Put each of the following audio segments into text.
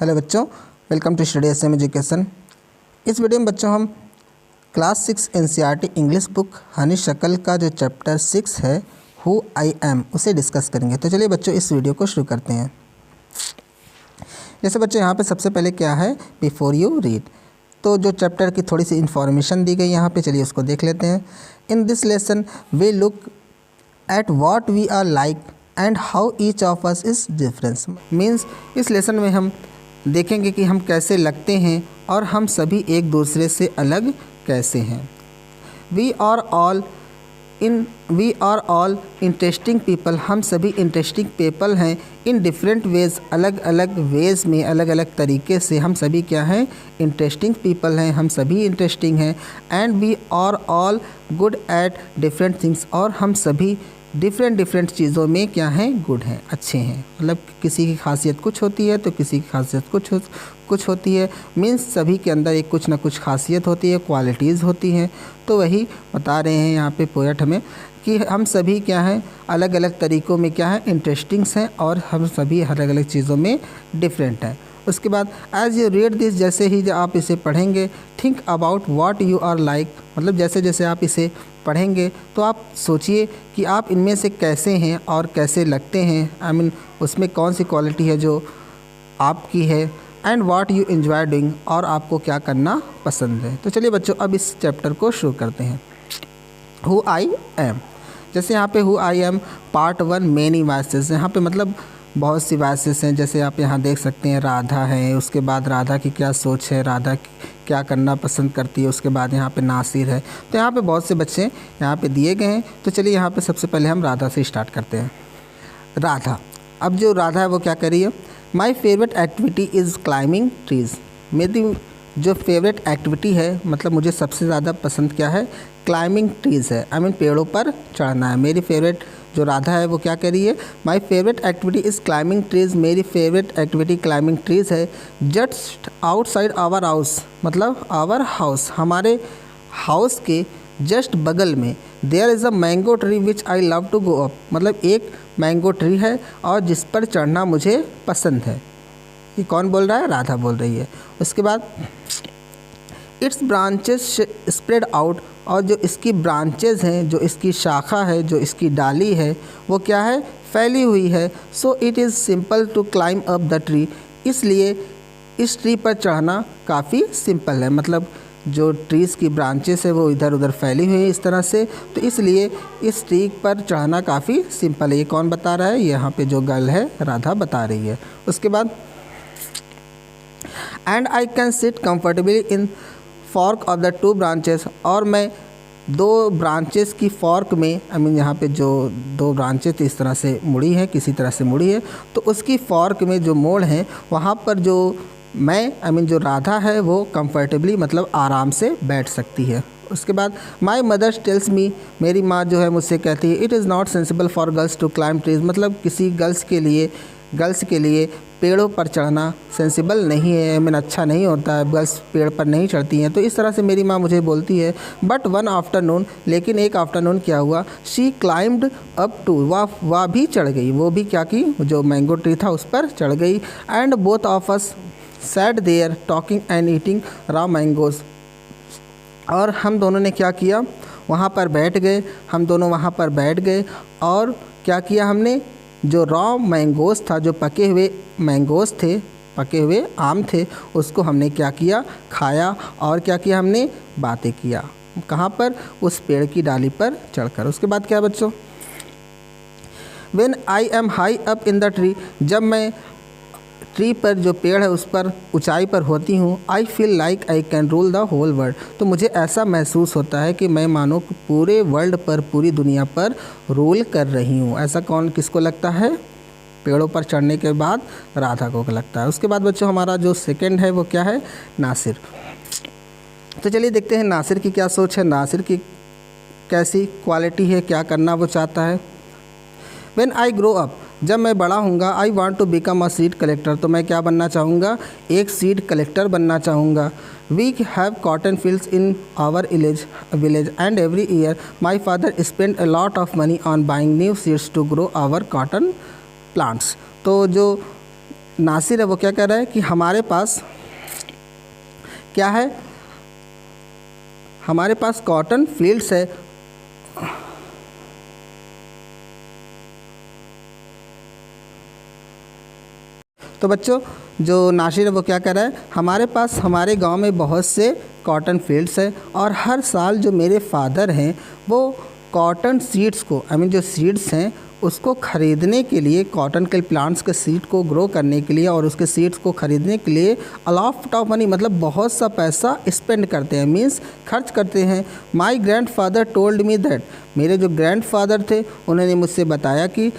Hello बच्चों, welcome to study SM education. इस वीडियो में बच्चों हम class 6 NCERT English book honeysuckle का जो चैप्टर 6 है हु आई एम उसे डिस्कस करेंगे। तो चलिए बच्चों इस वीडियो को शुरू करते हैं। जैसे बच्चों यहाँ पे सबसे पहले क्या है, बिफोर यू रीड, तो जो चैप्टर की थोड़ी सी इन्फॉर्मेशन दी गई यहाँ पे, चलिए उसको देख लेते हैं। In this lesson we look at what we are like and how each of us is difference. Means इस लेसन में हम देखेंगे कि हम कैसे लगते हैं और हम सभी एक दूसरे से अलग कैसे हैं। We are all interesting people, हम सभी इंटरेस्टिंग पीपल हैं। इन डिफरेंट वेज, अलग अलग वेज में, अलग अलग तरीके से हम सभी क्या हैं, इंटरेस्टिंग पीपल हैं, हम सभी इंटरेस्टिंग हैं। And we are all good at different things, और हम सभी डिफरेंट चीज़ों में क्या हैं, गुड हैं, अच्छे हैं। मतलब किसी की खासियत कुछ होती है तो किसी की खासियत कुछ होती है। मीन्स सभी के अंदर एक कुछ ना कुछ खासियत होती है, क्वालिटीज़ होती हैं। तो वही बता रहे हैं यहाँ पे पोएट हमें कि हम सभी क्या हैं, अलग अलग तरीक़ों में क्या है, इंटरेस्टिंग्स हैं, और हम सभी अलग अलग चीज़ों में डिफरेंट हैं। उसके बाद एज यू रीड दिस, जैसे ही जब आप इसे पढ़ेंगे, think about what you are like, मतलब जैसे जैसे आप इसे पढ़ेंगे तो आप सोचिए कि आप इनमें से कैसे हैं और कैसे लगते हैं। उसमें कौन सी क्वालिटी है जो आपकी है। And what you enjoy doing, और आपको क्या करना पसंद है। तो चलिए बच्चों अब इस चैप्टर को शुरू करते हैं। हु आई एम, जैसे यहाँ पे who I am part 1 many voices, यहाँ पे मतलब बहुत सी वॉइसेस हैं। जैसे आप यहाँ देख सकते हैं राधा है, उसके बाद राधा की क्या सोच है, राधा क्या करना पसंद करती है, उसके बाद यहाँ पे नासिर है। तो यहाँ पे बहुत से बच्चे यहाँ पे दिए गए हैं। तो चलिए यहाँ पे सबसे पहले हम राधा से स्टार्ट करते हैं। राधा, अब जो राधा है वो क्या कर रही है, my favourite activity is climbing trees, मेरी जो फेवरेट एक्टिविटी है, मतलब मुझे सबसे ज़्यादा पसंद क्या है, क्लाइंबिंग ट्रीज़ है। पेड़ों पर चढ़ना है। मेरी फेवरेट जो राधा है वो क्या कह रही है, my favourite activity is climbing trees, मेरी फेवरेट एक्टिविटी क्लाइंबिंग ट्रीज़ है। जस्ट आउटसाइड आवर हाउस, मतलब आवर हाउस, हमारे हाउस के जस्ट बगल में, there is a mango tree which I love to go up, मतलब एक मैंगो ट्री है और जिस पर चढ़ना मुझे पसंद है। ये कौन बोल रहा है, राधा बोल रही है। उसके बाद इट्स ब्रांचेस स्प्रेड आउट, और जो इसकी ब्रांचेज़ हैं, जो इसकी शाखा है, जो इसकी डाली है, वो क्या है, फैली हुई है। So it is simple to climb up the tree, इसलिए इस ट्री पर चढ़ना काफ़ी सिंपल है। मतलब जो ट्रीज़ की ब्रांचेस है वो इधर उधर फैली हुई है इस तरह से, तो इसलिए इस ट्री पर चढ़ना काफ़ी सिंपल है। ये कौन बता रहा है, यहाँ पे जो गर्ल है राधा बता रही है। उसके बाद and I can sit comfortably in fork of the two branches, और मैं दो ब्रांचेस की फॉर्क में, यहाँ पे जो दो ब्रांचेस इस तरह से मुड़ी है, किसी तरह से मुड़ी है, तो उसकी फॉर्क में जो मोड़ है वहाँ पर जो मैं जो राधा है वो कंफर्टेबली, मतलब आराम से बैठ सकती है। उसके बाद माई मदर टेल्स मी, मेरी माँ जो है मुझसे कहती है, it is not sensible for girls to climb trees, मतलब किसी गर्ल्स के लिए पेड़ों पर चढ़ना सेंसिबल नहीं है, अच्छा नहीं होता है, गर्ल्स पेड़ पर नहीं चढ़ती हैं। तो इस तरह से मेरी माँ मुझे बोलती है। बट वन आफ्टरनून, लेकिन एक आफ्टरनून क्या हुआ, शी क्लाइंब्ड अप टू, वह भी चढ़ गई, वो भी क्या की, जो मैंगो ट्री था उस पर चढ़ गई। And both of us sat there talking and eating raw mangoes, और हम दोनों ने क्या किया, वहाँ पर बैठ गए, हम दोनों वहाँ पर बैठ गए, और क्या किया हमने, जो रॉ मैंगोज़ था, जो पके हुए मैंगोज़ थे, पके हुए आम थे, उसको हमने क्या किया, खाया, और क्या किया, हमने बातें किया। कहाँ पर, उस पेड़ की डाली पर चढ़कर। उसके बाद क्या बच्चों, when I am high up in the tree, जब मैं ट्री पर, जो पेड़ है उस पर ऊंचाई पर होती हूँ, I feel like I can rule the whole world, तो मुझे ऐसा महसूस होता है कि मैं मानो पूरे वर्ल्ड पर, पूरी दुनिया पर रूल कर रही हूँ। ऐसा किसको लगता है, पेड़ों पर चढ़ने के बाद राधा को लगता है। उसके बाद बच्चों हमारा जो सेकंड है वो क्या है, नासिर। तो चलिए देखते हैं नासिर की क्या सोच है, नासिर की कैसी क्वालिटी है, क्या करना वो चाहता है। व्हेन आई ग्रो अप, जब मैं बड़ा होऊंगा, I want to become a seed collector, तो मैं क्या बनना चाहूँगा, एक सीड कलेक्टर बनना चाहूँगा। We have cotton fields in our village and every year my father spend a lot of money on buying new seeds to grow our cotton plants. तो जो नासिर है वो क्या कह रहा है कि हमारे पास क्या है, हमारे पास कॉटन फील्ड्स है। तो बच्चों जो नासिर है वो क्या कह रहा है, हमारे पास हमारे गांव में बहुत से कॉटन फील्ड्स है और हर साल जो मेरे फादर हैं वो कॉटन सीड्स को जो सीड्स हैं उसको ख़रीदने के लिए, कॉटन के प्लांट्स के सीड को ग्रो करने के लिए और उसके सीड्स को ख़रीदने के लिए अलॉट ऑफ मनी मतलब बहुत सा पैसा स्पेंड करते हैं, मीन्स खर्च करते हैं। My grand father told me that, मेरे जो ग्रैंड फादर थे उन्होंने मुझसे बताया कि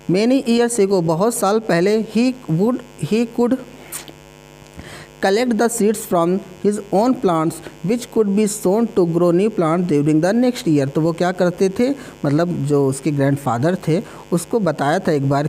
मैनी ईयर्स एगो, बहुत साल पहले he could collect the seeds from his own plants which could be sown to grow new plants during the next year। तो वो क्या करते थे, मतलब जो उसके ग्रैंडफादर थे उसको बताया था एक बार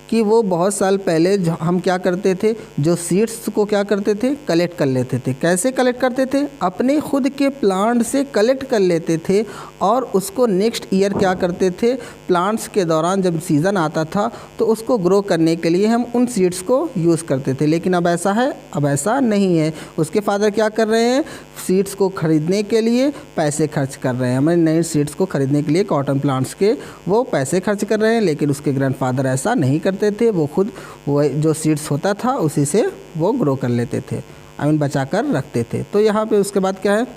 कि वो बहुत साल पहले जो हम क्या करते थे, जो सीड्स को क्या करते थे, कलेक्ट कर लेते थे। कैसे कलेक्ट करते थे, अपने खुद के प्लांट से कलेक्ट कर लेते थे और उसको नेक्स्ट ईयर क्या करते थे, प्लांट्स के दौरान जब सीज़न आता था तो उसको ग्रो करने के लिए हम उन सीड्स को यूज़ करते थे। लेकिन अब ऐसा है, अब ऐसा नहीं है। उसके फादर क्या कर रहे हैं, सीड्स को ख़रीदने के लिए पैसे खर्च कर रहे हैं, हमें नए सीड्स को ख़रीदने के लिए कॉटन प्लांट्स के वो पैसे खर्च कर रहे हैं। लेकिन उसके ग्रैंडफादर ऐसा नहीं करते थे, वो खुद वो जो सीड्स होता था उसी से वो ग्रो कर लेते थे, बचा कर रखते थे। तो यहाँ पे उसके बाद क्या है,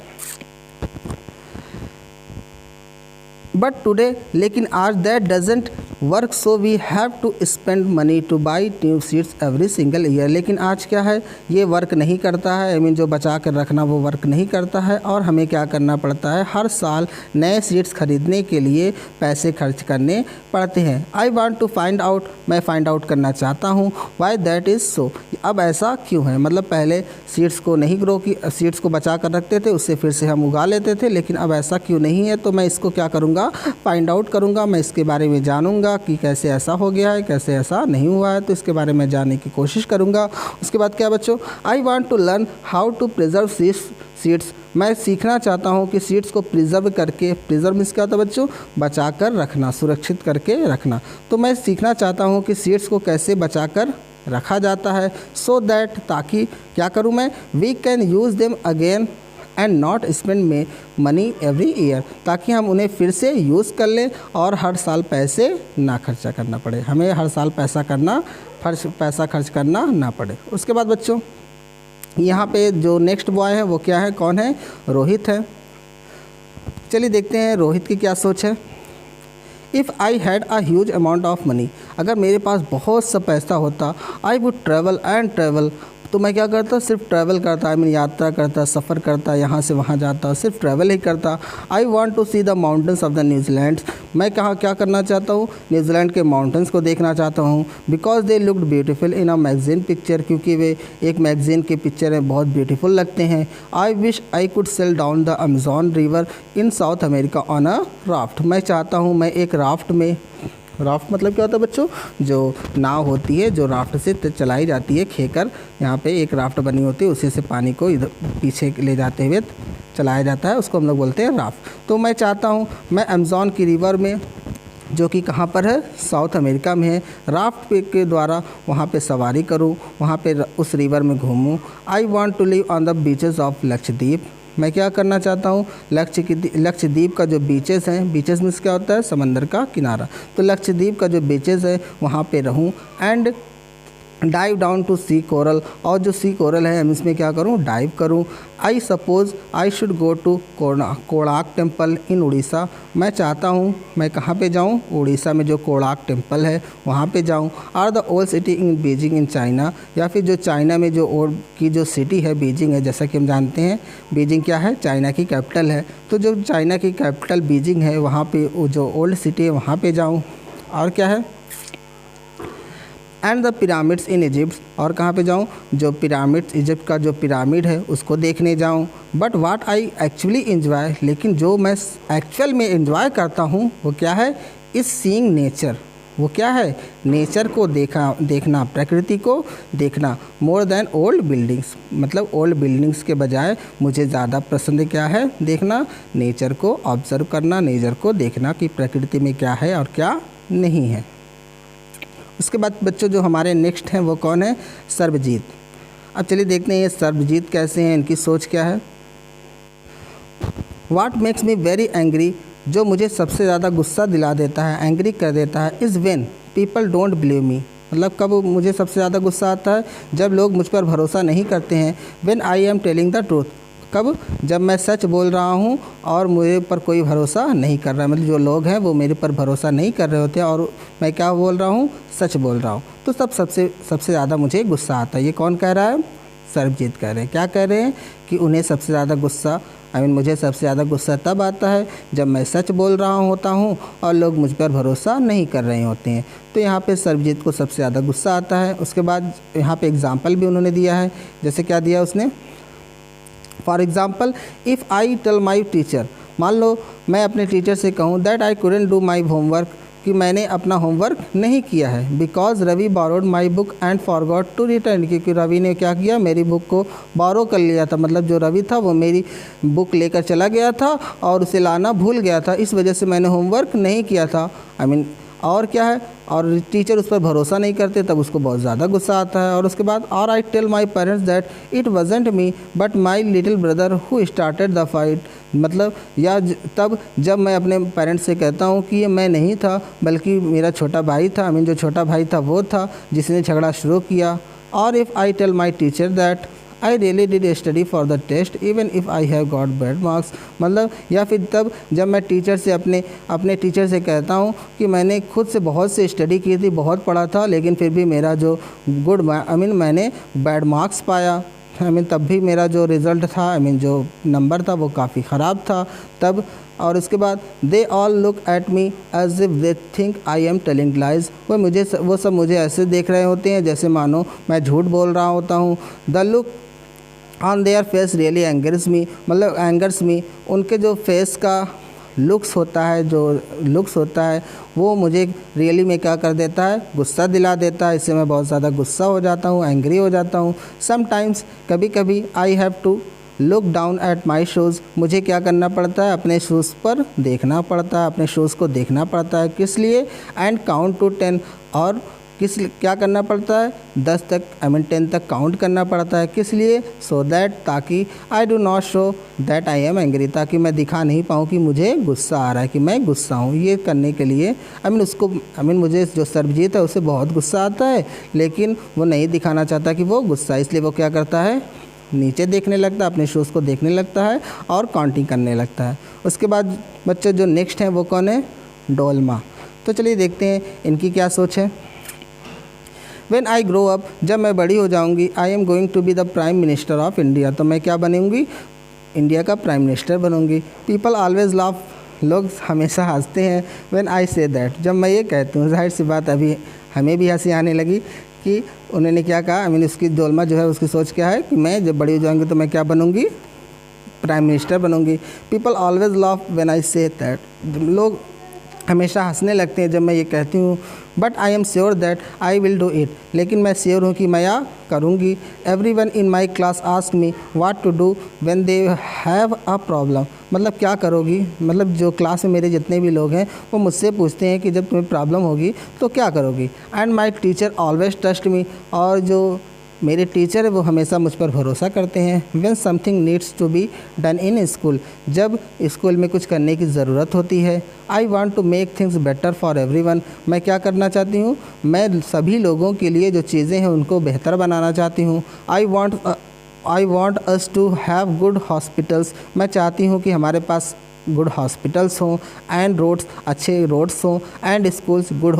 बट टुडे, लेकिन आज that doesn't work, so we have to spend money to buy new seeds every single year. लेकिन आज क्या है, ये वर्क नहीं करता है, जो बचा कर रखना वो वर्क नहीं करता है और हमें क्या करना पड़ता है, हर साल नए सीड्स खरीदने के लिए पैसे खर्च करने पड़ते हैं। I want to find out, मैं फाइंड आउट करना चाहता हूँ, वाई दैट इज़ सो, अब ऐसा क्यों है। मतलब पहले सीड्स को नहीं ग्रो की, सीड्स को बचा कर रखते थे, उससे फिर से हम उगा लेते थे, लेकिन अब ऐसा क्यों नहीं है। तो मैं इसको क्या करूँगा, फाइंड आउट करूँगा, मैं इसके बारे में जानूँगा कि कैसे ऐसा हो गया है, कैसे ऐसा नहीं हुआ है, तो इसके बारे में जानने की कोशिश करूँगा। उसके बाद क्या बच्चों, I want to learn how to preserve seeds, मैं सीखना चाहता हूँ कि सीड्स को प्रिजर्व करके, प्रिजर्व मीन्स क्या होता है बच्चों, बचा कर रखना, सुरक्षित करके रखना। तो मैं सीखना चाहता हूँ कि सीड्स को कैसे बचा कर रखा जाता है, सो दैट, ताकि क्या करूँ मैं, we can use them again and not spend any money every year, ताकि हम उन्हें फिर से यूज़ कर लें और हर साल पैसे ना खर्चा करना पड़े, हमें हर साल पैसा खर्च करना ना पड़े। उसके बाद बच्चों यहाँ पे जो नेक्स्ट बॉय है वो क्या है, कौन है, रोहित है। चलिए देखते हैं रोहित की क्या सोच है। If I had a huge amount of money, अगर मेरे पास बहुत सा पैसा होता, I would travel and travel, तो मैं क्या करता, सिर्फ ट्रैवल करता, यात्रा करता, सफ़र करता, यहाँ से वहाँ जाता, सिर्फ ट्रैवल ही करता। I want to see the mountains of the New Zealand, मैं क्या करना चाहता हूँ, न्यूजीलैंड के माउंटेन्स को देखना चाहता हूँ। Because they looked beautiful in a magazine picture, क्योंकि वे एक मैगजीन के पिक्चर में बहुत ब्यूटीफुल लगते हैं। I wish I could sail down the Amazon river in South America on a raft, मैं चाहता हूँ मैं एक राफ्ट में, राफ्ट मतलब क्या होता है बच्चों, जो नाव होती है जो राफ्ट से चलाई जाती है, खेकर यहाँ पे एक राफ्ट बनी होती है, उसी से पानी को इधर पीछे ले जाते हुए चलाया जाता है, उसको हम लोग बोलते हैं राफ्ट। तो मैं चाहता हूँ मैं अमेज़न की रिवर में, जो कि कहाँ पर है, साउथ अमेरिका में है, राफ्ट के द्वारा वहाँ पे सवारी करूँ, वहाँ पे उस रिवर में घूमूँ। I want to live on the beaches of Lakshadweep, मैं क्या करना चाहता हूँ, लक्षद्वीप का जो बीचेस हैं, बीचेस मीन्स क्या होता है, समंदर का किनारा, तो लक्षद्वीप का जो बीचेस है वहाँ पे रहूँ। And dive down to see coral, और जो सी कोरल है हम इसमें क्या करूँ, डाइव करूँ। I suppose I should go to Konark temple in Orissa, मैं चाहता हूँ मैं कहाँ पे जाऊँ, उड़ीसा में जो कोणार्क टेम्पल है वहाँ पे जाऊँ। Or the old city in Beijing in China, या फिर जो चाइना में जो ओल्ड की जो सिटी है बीजिंग है, जैसा कि हम जानते हैं बीजिंग क्या है, चाइना की कैपिटल है, तो जो चाइना की कैपिटल बीजिंग है वहाँ पे जो ओल्ड सिटी है वहाँ पे जाऊँ। और क्या है, and the pyramids in Egypt, और कहाँ पे जाऊँ, जो पिरामिड्स, इजिप्ट का जो पिरामिड है उसको देखने जाऊँ। But what I actually enjoy, लेकिन जो मैं एक्चुअल में इन्जॉय करता हूँ वो क्या है, इस सीइंग नेचर, वो क्या है, नेचर को देखना, प्रकृति को देखना। मोर देन ओल्ड बिल्डिंग्स, मतलब ओल्ड बिल्डिंग्स के बजाय मुझे ज़्यादा पसंद क्या है, देखना, नेचर को ऑब्ज़र्व करना, नेचर को देखना कि प्रकृति में क्या है और क्या नहीं है। उसके बाद बच्चों जो हमारे नेक्स्ट हैं वो कौन है, सर्वजीत। अब चलिए देखते हैं ये सर्वजीत कैसे हैं, इनकी सोच क्या है। वाट मेक्स मी वेरी एंग्री, जो मुझे सबसे ज़्यादा गुस्सा दिला देता है, एंग्री कर देता है, is when people don't believe me, मतलब कब मुझे सबसे ज़्यादा गुस्सा आता है, जब लोग मुझ पर भरोसा नहीं करते हैं। When I am telling the truth, कब, जब मैं सच बोल रहा हूँ और मुझे पर कोई भरोसा नहीं कर रहा है, मतलब जो लोग हैं वो मेरे पर भरोसा नहीं कर रहे होते हैं और मैं क्या बोल रहा हूँ, सच बोल रहा हूँ, तो सबसे ज़्यादा मुझे गुस्सा आता है। ये कौन कह रहा है, सर्वजीत कह रहे हैं। क्या कह रहे हैं कि उन्हें सबसे ज़्यादा गुस्सा, मुझे सबसे ज़्यादा गुस्सा तब आता है जब मैं सच बोल रहा होता हूँ और लोग मुझ पर भरोसा नहीं कर रहे होते हैं। तो यहाँ पे सर्वजीत को सबसे ज़्यादा गुस्सा आता है। उसके बाद यहाँ पे एग्ज़ाम्पल भी उन्होंने दिया है, जैसे क्या दिया उसने, for example if I tell my teacher, मान लो मैं अपने टीचर से कहूँ that I couldn't do my homework, कि मैंने अपना होमवर्क नहीं किया है, because Ravi borrowed my book and forgot to return, क्योंकि रवि ने क्या किया, मेरी बुक को बोरो कर लिया था, मतलब जो रवि था वो मेरी बुक लेकर चला गया था और उसे लाना भूल गया था, इस वजह से मैंने होमवर्क नहीं किया था। और क्या है, और टीचर उस पर भरोसा नहीं करते तब उसको बहुत ज़्यादा गुस्सा आता है। और उसके बाद और I tell my parents that it wasn't me but my little brother who started the fight, मतलब या तब जब मैं अपने पेरेंट्स से कहता हूँ कि ये मैं नहीं था बल्कि मेरा छोटा भाई था, जो छोटा भाई था वो था जिसने झगड़ा शुरू किया। और if I tell my teacher that I really did study for the test even if I have got bad marks, मतलब या फिर तब जब मैं टीचर से अपने टीचर से कहता हूँ कि मैंने खुद से बहुत से स्टडी की थी, बहुत पढ़ा था, लेकिन फिर भी मेरा जो मैंने बैड मार्क्स पाया, तब भी मेरा जो रिज़ल्ट था, जो नंबर था वो काफ़ी ख़राब था तब। और उसके बाद they all look at me as if they think I am telling lies, वो सब मुझे ऐसे देख रहे होते हैं जैसे मानो मैं झूठ बोल रहा होता हूँ। The look on their face really angers me, मतलब एंगर्स मी, उनके जो फेस का लुक्स होता है वो मुझे रियली में क्या कर देता है, गुस्सा दिला देता है, इससे मैं बहुत ज़्यादा गुस्सा हो जाता हूँ, एंग्री हो जाता हूँ। समटाइम्स, कभी कभी, I have to look down at my shoes, मुझे क्या करना पड़ता है, अपने शूज़ पर देखना पड़ता है, अपने शूज़ को देखना पड़ता है, किस लिए, एंड काउंट टू 10, और क्या करना पड़ता है, 10 तक 10 तक काउंट करना पड़ता है, किस लिए, सो दैट, ताकि, I do not show that I am angry, ताकि मैं दिखा नहीं पाऊँ कि मुझे गुस्सा आ रहा है, कि मैं गुस्सा हूँ। ये करने के लिए मुझे जो सर्वजीत है उसे बहुत गुस्सा आता है, लेकिन वो नहीं दिखाना चाहता कि वो गुस्सा है, इसलिए वो क्या करता है, नीचे देखने लगता है, अपने शूज़ को देखने लगता है और काउंटिंग करने लगता है। उसके बाद बच्चे जो नेक्स्ट हैं वो कौन है, डोलमा। तो चलिए देखते हैं इनकी क्या सोच है। व्हेन आई ग्रो अप, जब मैं बड़ी हो जाऊंगी, I am going to be the prime minister of India, तो मैं क्या बनूंगी, इंडिया का प्राइम मिनिस्टर बनूंगी। पीपल ऑलवेज लाफ, लोग हमेशा हंसते हैं। व्हेन आई से दैट, जब मैं ये कहती हूँ, जाहिर सी बात अभी हमें भी हंसी आने लगी कि उन्होंने क्या कहा, उसकी डोलमा जो है उसकी सोच क्या है कि मैं जब बड़ी हो जाऊंगी तो मैं क्या बनूंगी, प्राइम मिनिस्टर बनूंगी। People always laugh when I say that, लोग हमेशा हंसने लगते हैं जब मैं ये कहती हूँ। But I am sure that I will do it, लेकिन मैं श्योर हूँ कि मैं यह करूँगी। Everyone in my class ask me what to do when they have a problem, मतलब क्या करोगी, मतलब जो क्लास में मेरे जितने भी लोग हैं वो मुझसे पूछते हैं कि जब तुम्हें प्रॉब्लम होगी तो क्या करोगी। And my teacher always trust me, और जो मेरे टीचर है वो हमेशा मुझ पर भरोसा करते हैं। When something needs to be done in school, जब स्कूल में कुछ करने की ज़रूरत होती है। I want to make things better for everyone, मैं क्या करना चाहती हूँ, मैं सभी लोगों के लिए जो चीज़ें हैं उनको बेहतर बनाना चाहती हूँ। I want us to have good hospitals, मैं चाहती हूँ कि हमारे पास गुड हॉस्पिटल्स हों, एंड रोड्स, अच्छे रोड्स हों, एंड स्कूल्स, गुड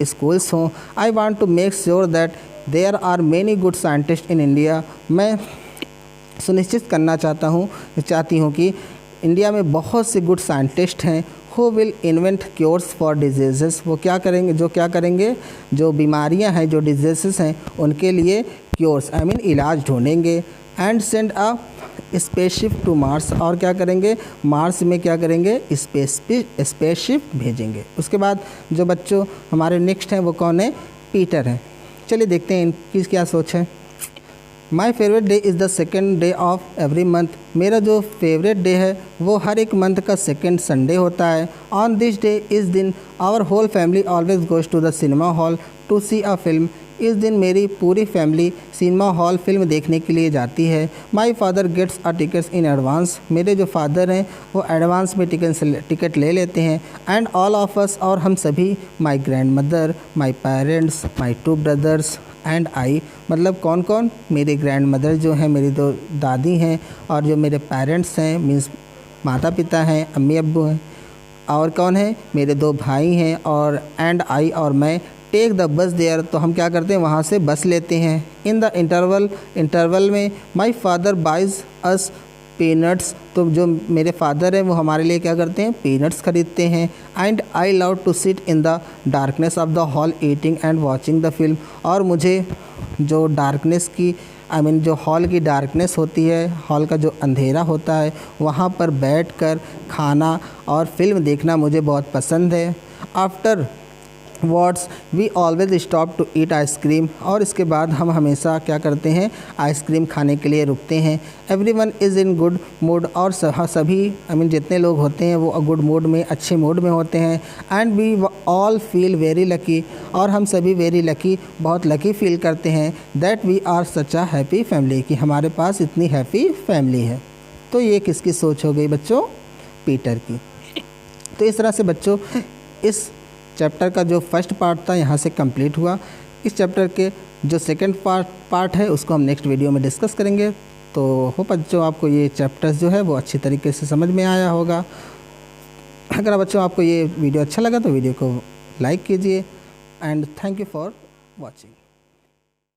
स्कूल्स हों। I want to make sure that there are many good scientist in India, मैं सुनिश्चित करना चाहती हूँ कि इंडिया में बहुत से गुड साइंटिस्ट हैं। Who will invent cures for diseases, वो क्या करेंगे, जो बीमारियां हैं, जो डिजीज़ेस हैं उनके लिए क्योर्स इलाज ढूंढेंगे। And send a spaceship to Mars, और क्या करेंगे, मार्स में क्या करेंगे, स्पेसशिप भेजेंगे। उसके बाद जो बच्चों हमारे नेक्स्ट हैं वो कौन है, पीटर हैं। चलिए देखते हैं इनकी क्या सोच है। My favourite day is the second day of every month. मेरा जो फेवरेट डे है वो हर एक मंथ का सेकेंड संडे होता है। ऑन दिस डे, इस दिन our whole family always goes to the cinema hall to see a film. इस दिन मेरी पूरी फैमिली सिनेमा हॉल फिल्म देखने के लिए जाती है। My father gets a tickets in advance. मेरे जो फादर हैं वो एडवांस में टिकट ले लेते हैं। एंड ऑल ऑफ अस, और हम सभी, my grand mother, my parents, my 2 brothers and I, मतलब कौन कौन, मेरे ग्रैंड मदर जो हैं, मेरी 2 दादी हैं, और जो मेरे पेरेंट्स हैं मीन्स माता पिता हैं, अम्मी अब्बू हैं, और कौन है, मेरे 2 भाई हैं, और एंड आई, और मैं, टेक द बस देयर, तो हम क्या करते हैं, वहाँ से बस लेते हैं। इन द इंटरवल में my father wise us peanuts, तो जो मेरे फादर हैं वो हमारे लिए क्या करते हैं, पीनट्स खरीदते हैं। And I love to sit in the darkness of the hall eating and watching the film, और मुझे जो डार्कनेस की जो हॉल की डार्कनेस होती है, हॉल का जो अंधेरा होता है, वहाँ पर बैठकर खाना और फिल्म देखना मुझे बहुत पसंद है। Afterwards we always stop to eat ice cream, और इसके बाद हम हमेशा क्या करते हैं, आइसक्रीम खाने के लिए रुकते हैं। Everyone is in good mood, और सभी जितने लोग होते हैं वो गुड मूड में, अच्छे मूड में होते हैं। And we all feel very lucky, और हम सभी वेरी लकी, बहुत लकी फील करते हैं। That we are such a happy family, कि हमारे पास इतनी हैप्पी फैमिली है। तो ये किसकी सोच हो गई बच्चों, पीटर की। तो इस तरह से बच्चों इस चैप्टर का जो फर्स्ट पार्ट था यहाँ से कंप्लीट हुआ। इस चैप्टर के जो सेकंड पार्ट है उसको हम नेक्स्ट वीडियो में डिस्कस करेंगे। तो होप बच्चों आपको ये चैप्टर्स जो है वो अच्छी तरीके से समझ में आया होगा। अगर बच्चों आपको ये वीडियो अच्छा लगा तो वीडियो को लाइक कीजिए, and thank you for watching.